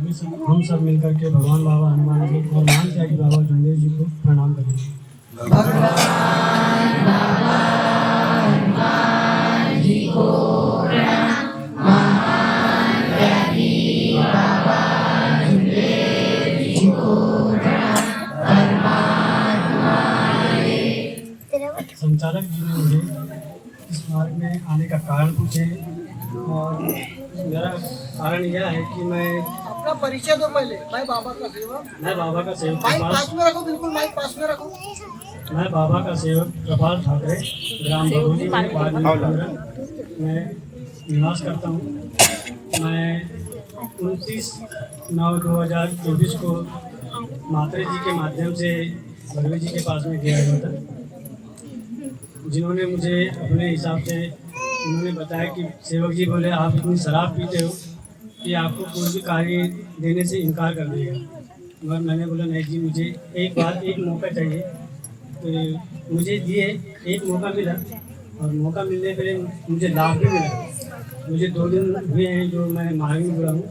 हम सब मिलकर के भगवान बाबा हनुमान जी और महान त्यागी बाबा जुमदेव जी को प्रणाम करेंगे। भगवान बाबा हनुमान जी को प्रणाम, महान त्यागी बाबा जुमदेव जी को प्रणाम, परमात्मा संचालक जी ने मुझे इस मार्ग में आने का कारण पूछे और मेरा कारण यह है कि मैं अपना परिचय दो पहले। मैं बाबा का सेवक माइक पास में रखो, बिल्कुल माइक पास में रखो। मैं बाबा का सेवक कृपाल ठाकरे ग्राम बगोली में निवास करता हूँ। मैं 29/9/2024 को मात्रे जी के माध्यम से भगवे जी के पास में गया हुआ था, जिन्होंने मुझे अपने हिसाब से उन्होंने बताया कि सेवक जी बोले आप इतनी शराब पीते हो कि आपको कोई भी कार्य देने से इनकार कर देगा। मगर मैंने बोला नहीं जी, मुझे एक मौका चाहिए। तो मुझे दिए, एक मौका मिला और मौका मिलने पर मुझे लाभ भी मिला। मुझे 2 दिन हुए हैं जो मैं मार्ग में जुड़ा हूँ।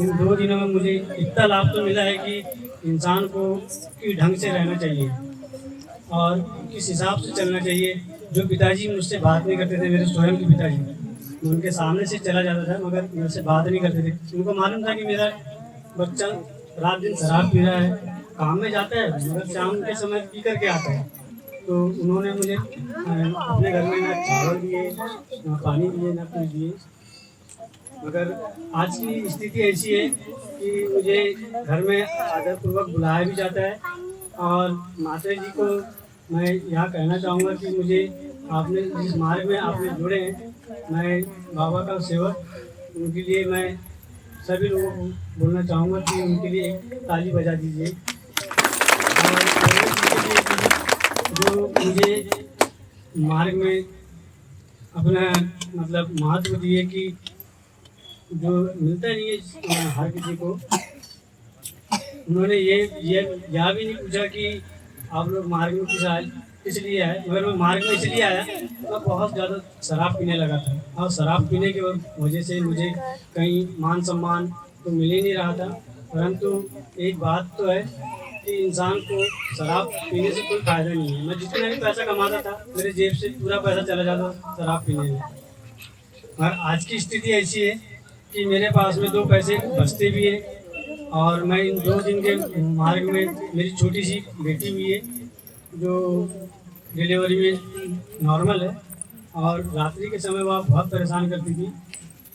इन 2 दिनों में मुझे इतना लाभ तो मिला है कि इंसान को किस ढंग से रहना चाहिए और किस हिसाब से चलना चाहिए। जो पिताजी मुझसे बात नहीं करते थे, मेरे स्वयं के पिताजी, मैं उनके सामने से चला जाता था मगर मेरे से बात नहीं करते थे। उनको मालूम था कि मेरा बच्चा रात दिन शराब पी रहा है, काम में जाता है मगर शाम के समय पी करके आता है। तो उन्होंने मुझे अपने घर में ना चावल दिए, ना पानी दिए, ना कुछ दिए। मगर आज की स्थिति ऐसी है कि मुझे घर में आदरपूर्वक बुलाया भी जाता है और माता जी को मैं यह कहना चाहूँगा कि मुझे आपने जिस मार्ग में आपने जुड़े हैं, मैं बाबा का सेवक, उनके लिए मैं सभी लोगों को बोलना चाहूँगा कि उनके लिए एक ताली बजा दीजिए। और जो मुझे मार्ग में अपना मतलब महत्व दिए कि जो मिलता नहीं है हर किसी को, उन्होंने ये यह भी नहीं पूछा कि आप लोग मार्ग में किस लिए आए। मगर मैं मार्ग में इसलिए आया, मैं बहुत ज़्यादा शराब पीने लगा था और शराब पीने की वजह से मुझे कहीं मान सम्मान तो मिल ही नहीं रहा था। परंतु एक बात तो है कि इंसान को शराब पीने से कोई फ़ायदा नहीं है। मैं जितना भी पैसा कमाता था, मेरे जेब से पूरा पैसा चला जाता शराब पीने में। और आज की स्थिति ऐसी है कि मेरे पास में 2 पैसे बचते भी हैं और मैं इन 2 दिन के मार्ग में मेरी छोटी सी बेटी भी है जो डिलीवरी में नॉर्मल है और रात्रि के समय वह बहुत परेशान करती थी।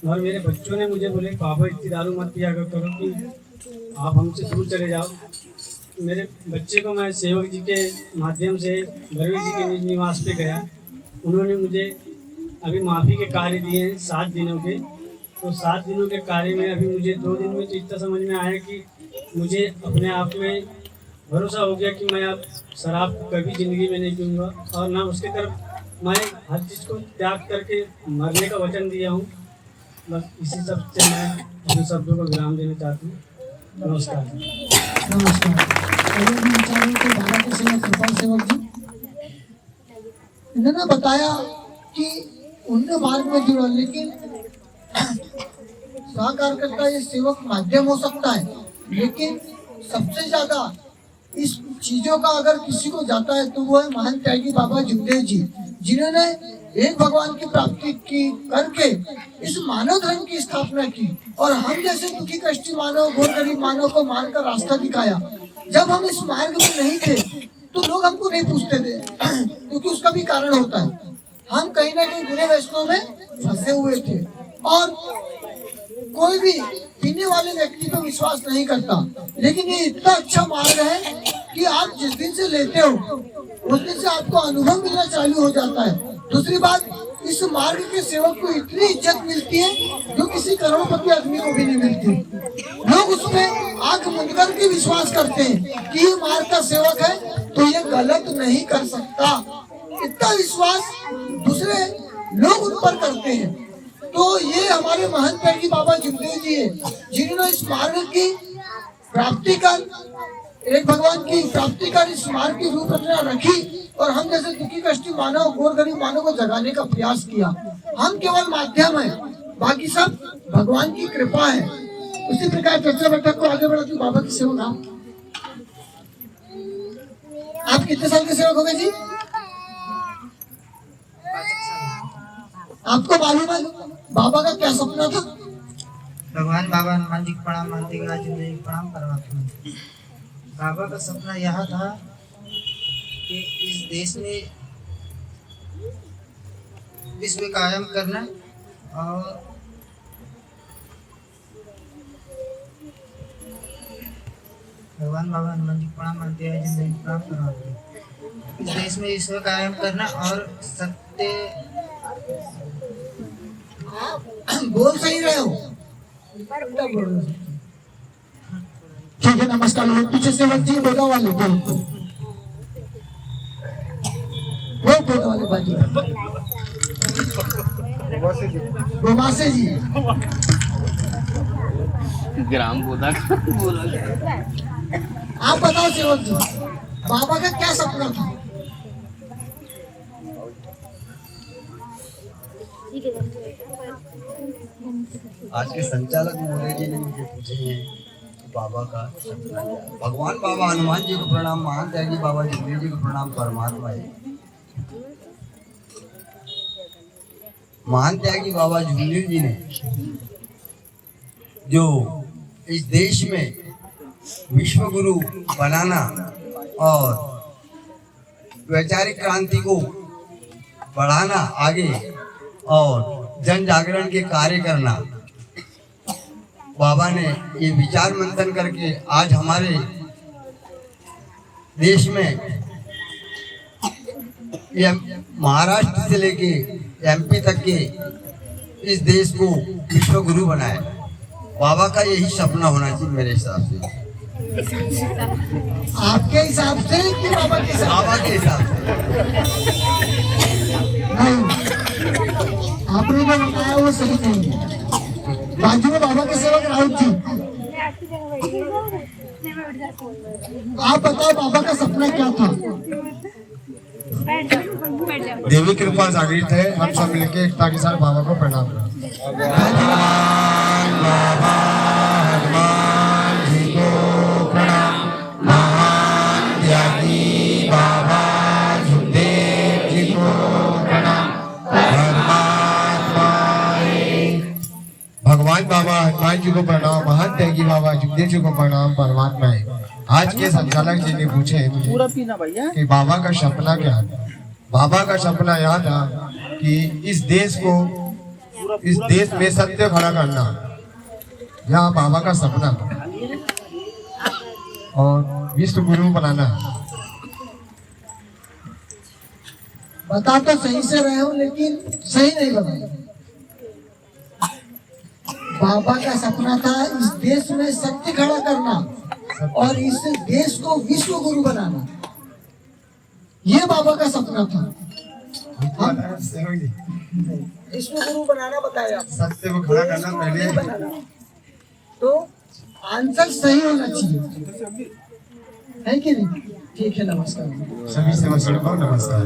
और मेरे बच्चों ने मुझे बोले पापा इतनी दारू मत पिया करो कि आप हमसे दूर चले जाओ। मेरे बच्चे को मैं सेवक जी के माध्यम से भगवे जी के निज निवास पे गया। उन्होंने मुझे अभी माफ़ी के कार्य दिए हैं 7 दिनों के। तो 7 दिनों के कार्य में अभी मुझे 2 दिन में तो इतना समझ में आया कि मुझे अपने आप में भरोसा हो गया कि मैं अब शराब कभी ज़िंदगी में नहीं पीऊँगा और ना उसके तरफ मैं हर चीज़ को त्याग करके मरने का वचन दिया हूँ। बस इसी सब से मैं अपने शब्दों को विराम देना चाहती हूँ। नमस्कार। बाबा के सेवक कृपाल सेवक जी इन्होंने बताया कि उन्होंने मार्ग में जुड़ा, लेकिन सहकारकर्ता ये सेवक माध्यम हो सकता है, लेकिन सबसे ज्यादा इस चीजों का अगर किसी को जाता है तो वो है महान त्यागी बाबा जुमदेव जी, जिन्होंने एक भगवान की प्राप्ति की करके इस मानव धर्म की स्थापना की और हम जैसे दुखी कष्टी मानव, घोर गरीब मानव को मानकर रास्ता दिखाया। जब हम इस मार्ग में नहीं थे तो लोग हमको नहीं पूछते थे क्योंकि उसका भी कारण होता है। हम कहीं ना कहीं बुरे वैष्णव में फंसे हुए थे और कोई भी पीने वाले व्यक्ति पर विश्वास नहीं करता। लेकिन ये इतना अच्छा मार्ग है कि आप जिस दिन से लेते हो उस दिन से आपको अनुभव मिलना चालू हो जाता है। दूसरी बात, इस मार्ग के सेवक को इतनी इज्जत मिलती है जो किसी करोड़पति आदमी को भी नहीं मिलती। लोग उसमें आंख मूंद कर के विश्वास करते हैं कि ये मार्ग का सेवक है तो ये गलत नहीं कर सकता। इतना विश्वास दूसरे लोग उन पर करते हैं। तो ये हमारे महंत त्यागी बाबा जुमदेव जी है जिन्होंने इस मार्ग की प्राप्ति कर, एक भगवान की प्राप्ति कर इस मार्ग की रूपरेखा रखी और हम जैसे दुखी कष्टी मानव, घोर गरीब मानव को जगाने का प्रयास किया। हम केवल माध्यम है, बाकी सब भगवान की कृपा है। उसी प्रकार चर्चा बैठक को आगे बढ़ाती हूँ। बाबा की सेवक आप कितने साल के सेवक हो गए जी? आपको मालूम है बाबा का क्या सपना था? भगवान बाबा हनुमान जी को प्रणाम, मानते हुए राजेंद्र जी को प्रणाम परमात्मा। बाबा का सपना यह था कि इस देश में विश्व कायम करना और भगवान बाबा हनुमान जी को प्रणाम, मानते हुए राजेंद्र जी को प्रणाम परमात्मा। इस देश में विश्व कायम करना और सत्य बोल सही रहे हो। ठीक है, नमस्कार। पीछे सेवक जी बोला वाले बोला वाले बाजी गोमासे जी ग्राम बोधा आप बताओ सेवक जी, बाबा का क्या सपना था? आज के संचालक महोदय जी ने मुझे पूछे हैं कि बाबा का सपना क्या है। भगवान बाबा हनुमान जी को प्रणाम, महान त्यागी बाबा जुगदेव जी को प्रणाम परमात्मा है। महान त्यागी बाबा जुगदेव जी ने जो इस देश में विश्व गुरु बनाना और वैचारिक क्रांति को बढ़ाना आगे और जन जागरण के कार्य करना, बाबा ने ये विचार मंथन करके आज हमारे देश में महाराष्ट्र से लेके एमपी तक के इस देश को विश्व गुरु बनाया। बाबा का यही सपना होना चाहिए मेरे हिसाब से। आपके हिसाब से कि बाबा के हिसाब बाबा के हिसाब से नहीं, आपने जो बताया वो सही नहीं है। बाजू में बाबा के सेवक राउत जी, आप बताओ बाबा का सपना क्या था? देवी कृपा जागृत है, हम सब मिलके एकता के साथ बाबा को प्रणाम करें। भगवान बाबा हनुमान जी को प्रणाम, महान त्यागी बाबा जुगदेव जी को प्रणाम परमात्मा है। आज के संचालक जी ने पूछे मुझे कि बाबा का सपना क्या है। बाबा का सपना यह था कि इस देश में सत्य खड़ा करना, यह बाबा का सपना था और विश्व गुरु बनाना। बता तो सही से रहे हो लेकिन सही नहीं बताया। बाबा का सपना था इस देश में सत्य खड़ा करना और इस देश को विश्व गुरु बनाना, ये बाबा का सपना था। विश्व गुरु बनाना बताया, सत्य को खड़ा करना पहले। तो आंसर सही होना चाहिए, है कि नहीं? ठीक है, नमस्कार। सभी सेवकों को नमस्कार।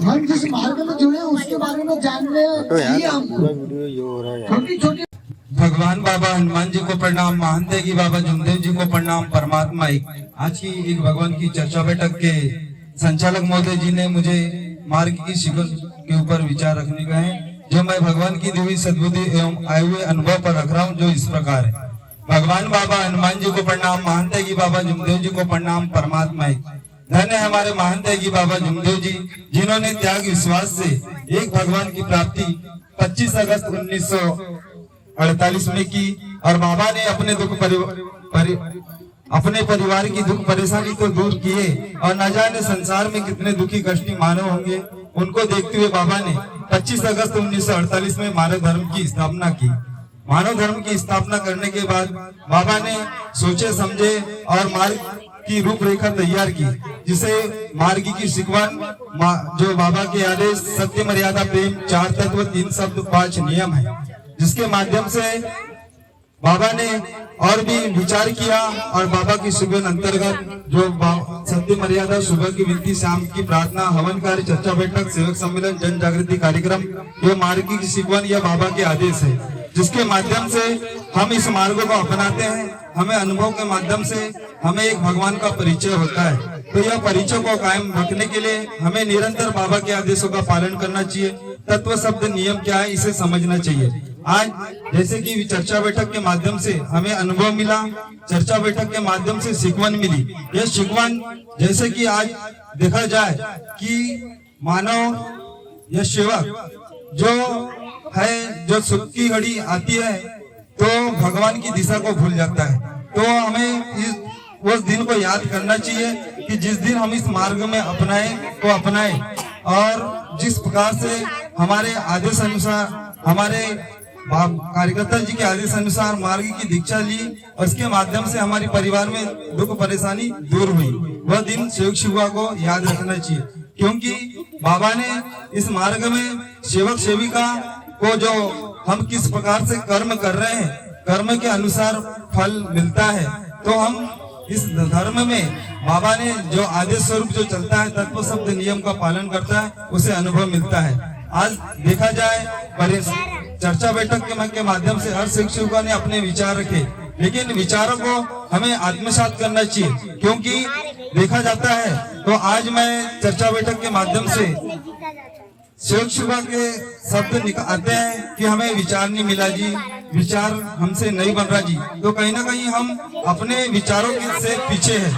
हम जिस मार्ग में जुड़े उसके बारे में जानने चाहिए हमको। छोटी छोटी भगवान बाबा हनुमान जी को प्रणाम, महान त्यागी बाबा जुगदेव जी को प्रणाम परमात्मा। आज की एक भगवान की चर्चा बैठक के संचालक महोदय जी ने मुझे मार्ग की शिकन के ऊपर विचार रखने का है, जो मैं भगवान की दिव्य सद्बुद्धि एवं आए हुए अनुभव पर रख रहा हूँ, जो इस प्रकार है। भगवान बाबा हनुमान जी को प्रणाम, महान त्यागी बाबा जुगदेव जी को प्रणाम परमात्मा। धन्य है हमारे महान त्यागी बाबा जुगदेव जी, जिन्होंने त्याग विश्वास से एक भगवान की प्राप्ति 25 अगस्त 1948 में की और बाबा ने अपने परिवार की दुख परेशानी तो दूर किए और न जाने संसार में कितने दुखी कष्टी मानव होंगे, उनको देखते हुए बाबा ने 25 अगस्त 1948 में मानव धर्म की स्थापना की। मानव धर्म की स्थापना करने के बाद बाबा ने सोचे समझे और मार्ग की रूपरेखा तैयार की, जिसे मार्ग की शिकवन, जो बाबा के आदेश सत्य मर्यादा प्रेम 4 तत्व 3 शब्द 5 नियम है, जिसके माध्यम से बाबा ने और भी विचार किया और बाबा की शिकवन अंतर्गत जो सत्य मर्यादा, सुबह की विनती, शाम की प्रार्थना, हवन कार्य, चर्चा बैठक, सेवक सम्मेलन, जन जागृति कार्यक्रम, ये मार्ग की शिकवन या बाबा के आदेश है। जिसके माध्यम से हम इस मार्ग को अपनाते हैं। हमें अनुभव के माध्यम से हमें एक भगवान का परिचय होता है। तो यह परिचय को कायम रखने के लिए हमें निरंतर बाबा के आदेशों का पालन करना चाहिए। तत्व शब्द नियम क्या है इसे समझना चाहिए। आज जैसे कि चर्चा बैठक के माध्यम से हमें अनुभव मिला, चर्चा बैठक के माध्यम से शिकवन मिली। यह शिकवन जैसे कि आज देखा जाए कि मानव या सेवक जो है, जो सुख की घड़ी आती है तो भगवान की दिशा को भूल जाता है। तो हमें उस दिन को याद करना चाहिए कि जिस दिन हम इस मार्ग में अपनाए और जिस प्रकार से हमारे आदेश अनुसार, हमारे कार्यकर्ता जी के आदेश अनुसार मार्ग की दीक्षा ली और इसके माध्यम से हमारे परिवार में दुख परेशानी दूर हुई, वह दिन सेवक सेविका को याद रखना चाहिए। क्योंकि बाबा ने इस मार्ग में सेवक सेविका को जो हम किस प्रकार से कर्म कर रहे हैं, कर्म के अनुसार फल मिलता है। तो हम इस धर्म में बाबा ने जो आदेश स्वरूप जो चलता है, तत्व शब्द नियम का पालन करता है, उसे अनुभव मिलता है। आज देखा जाए चर्चा बैठक के माध्यम से हर शिक्षकों ने अपने विचार रखे, लेकिन विचारों को हमें आत्मसात करना चाहिए। क्योंकि देखा जाता है तो आज मैं चर्चा बैठक के माध्यम से शिक्षकों के शब्द आते हैं कि हमें विचार नहीं मिला जी, विचार हमसे नहीं बन रहा जी। तो कहीं ना कहीं हम अपने विचारों से पीछे हैं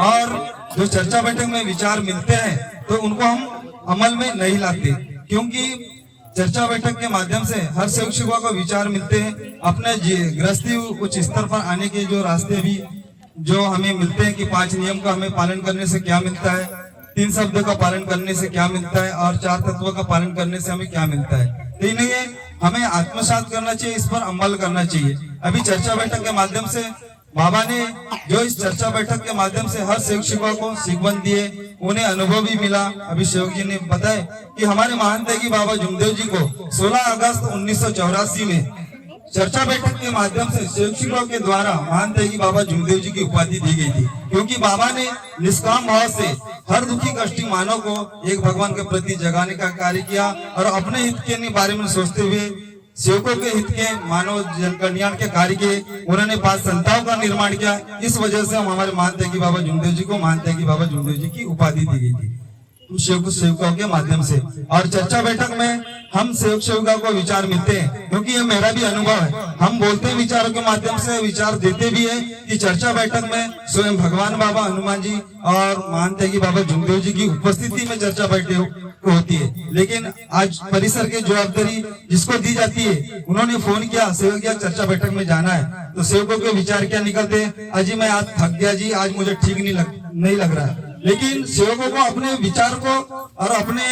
और जो चर्चा बैठक में विचार मिलते हैं तो उनको हम अमल में नहीं लाते। क्योंकि चर्चा बैठक के माध्यम से हर शिक्षकों को विचार मिलते हैं, अपने गृहस्थी उच्च स्तर पर आने के जो रास्ते भी जो हमें मिलते हैं कि 5 नियम का हमें पालन करने से क्या मिलता है, 3 शब्द का पालन करने से क्या मिलता है और 4 तत्वों का पालन करने से हमें क्या मिलता है। तो इन्हें हमें आत्मसात करना चाहिए, इस पर अमल करना चाहिए। अभी चर्चा बैठक के माध्यम से बाबा ने जो इस चर्चा बैठक के माध्यम से हर शिक्षकों को शिकवन दिए, उन्हें अनुभव भी मिला। अभी सेवक जी ने बताया कि हमारे महान त्यागी बाबा जुमदेव जी को 16 अगस्त 1984 में चर्चा बैठक के माध्यम से शिक्षकों के द्वारा महान त्यागी बाबा जुमदेव जी की उपाधि दी गई थी। क्योंकि बाबा ने निष्काम भाव से हर दुखी कष्टी मानव को एक भगवान के प्रति जगाने का कार्य किया और अपने हित के बारे में सोचते हुए सेवकों के हित के, मानव जन कल्याण के कार्य के उन्होंने 5 संस्थाओं का निर्माण किया। इस वजह से हम हमारे महान त्यागी बाबा जुमदेव जी को महान त्यागी बाबा जुमदेव जी की उपाधि दी गई थी सेवकों के माध्यम से। और चर्चा बैठक में हम सेवक सेविका को विचार मिलते हैं, क्योंकि ये मेरा भी अनुभव है। हम बोलते हैं विचारों के माध्यम से, विचार देते भी है कि चर्चा बैठक में स्वयं भगवान बाबा हनुमान जी और महान त्यागी बाबा जुमदेव जी की उपस्थिति में चर्चा बैठक होती है। लेकिन आज परिसर की जवाबदारी जिसको दी जाती है, उन्होंने फोन किया सेवक या चर्चा बैठक में जाना है, तो सेवकों के विचार क्या निकलते हैं, अजी मैं आज थक गया जी, आज मुझे ठीक नहीं लग रहा है। लेकिन सेवकों को अपने विचार को और अपने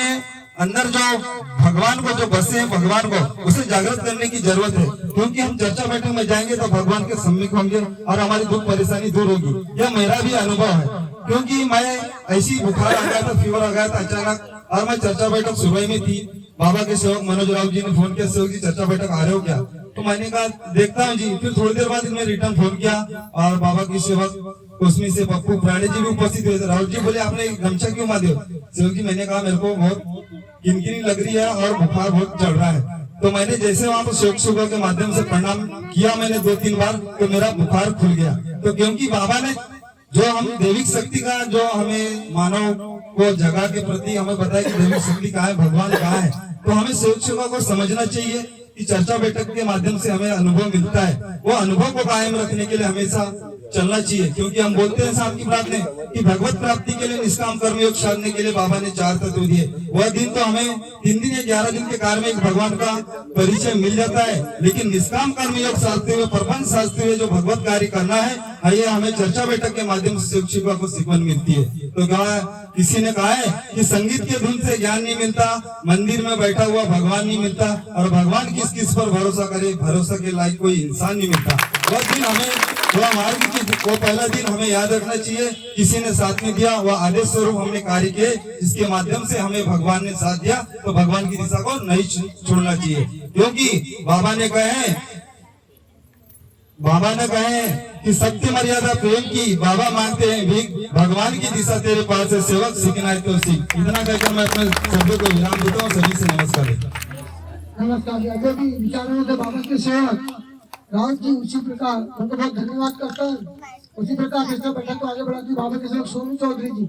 अंदर जो भगवान को जो बसे हैं भगवान को, उसे जागृत करने की जरूरत है। क्योंकि हम चर्चा बैठक में जाएंगे तो भगवान के सम्मुख होंगे और हमारी दुख परेशानी दूर होगी। यह मेरा भी अनुभव है। क्योंकि मैं ऐसी बुखार आ गया था, फीवर आ गया था अचानक, और मैं चर्चा बैठक सुबह में थी। बाबा के सेवक मनोज राव जी ने फोन किया, सेवक जी चर्चा बैठक आ रहे हो क्या? तो मैंने कहा देखता हूँ जी। फिर थोड़ी देर बाद इन्हें रिटर्न फोन किया और बाबा की सेवक उसमें से पप्पू प्राणी जी भी उपस्थित हुए थे। राहुल जी बोले आपने गमछा क्यों बांधे हो? सेवक जी मैंने कहा मेरे को बहुत किनकिनी लग रही है और बुखार बहुत चढ़ रहा है। तो मैंने जैसे वहां पर सेवक सेविका के माध्यम से प्रणाम किया मैंने 2-3 बार, तो मेरा बुखार खुल गया। तो क्योंकि बाबा ने जो हम दैविक शक्ति का जो हमें मानव को जगह के प्रति हमें बताया कि दैविक शक्ति कहाँ है, भगवान कहाँ है, तो हमें सेवक सेविका को समझना चाहिए कि चर्चा बैठक के माध्यम से हमें अनुभव मिलता है। वो अनुभव को कायम रखने के लिए हमेशा चलना चाहिए। क्योंकि हम बोलते हैं साहब की बात में कि भगवत प्राप्ति के लिए निष्काम कर्म योग साधने के लिए बाबा ने 4 तत्व दिए। वह दिन तो हमें 3 दिन या 11 दिन के कार्य में एक भगवान का परिचय मिल जाता है, लेकिन निष्काम कर्म योग साधते हुए, प्रपंच साधते हुए जो भगवत कार्य करना है, ये हमें चर्चा बैठक के माध्यम से शिक्षा को सीखवन मिलती है। तो किसी ने कहा है कि संगीत के धुन से ज्ञान नहीं मिलता, मंदिर में बैठा हुआ भगवान नहीं मिलता, और भगवान किस किस पर भरोसा करे, भरोसा के लायक कोई इंसान नहीं मिलता। वह दिन हमें वह मार्ग की वो पहला दिन हमें याद रखना चाहिए। किसी ने साथ में दिया, वह आदेश स्वरूप हमने कार्य किए, जिसके माध्यम से हमें भगवान ने साथ दिया, तो भगवान की दिशा को नहीं छोड़ना चाहिए। क्योंकि बाबा ने कहे कि सत्य मर्यादा प्रेम की, बाबा मांगते हैं भीख, भगवान की दिशा तेरे पास है, सेवक सीखना है तो सीख। इतना कहकर मैं अपने शब्दों को विराम देता हूँ। सभी से नमस्कार। नमस्कार जी। अजय जी विचारों से बाबा के सेवक राउत जी उसी प्रकार उनको बहुत धन्यवाद करता हूँ। उसी प्रकार बैठक को आगे बढ़ाती बाबा के सेवक सोनू चौधरी जी।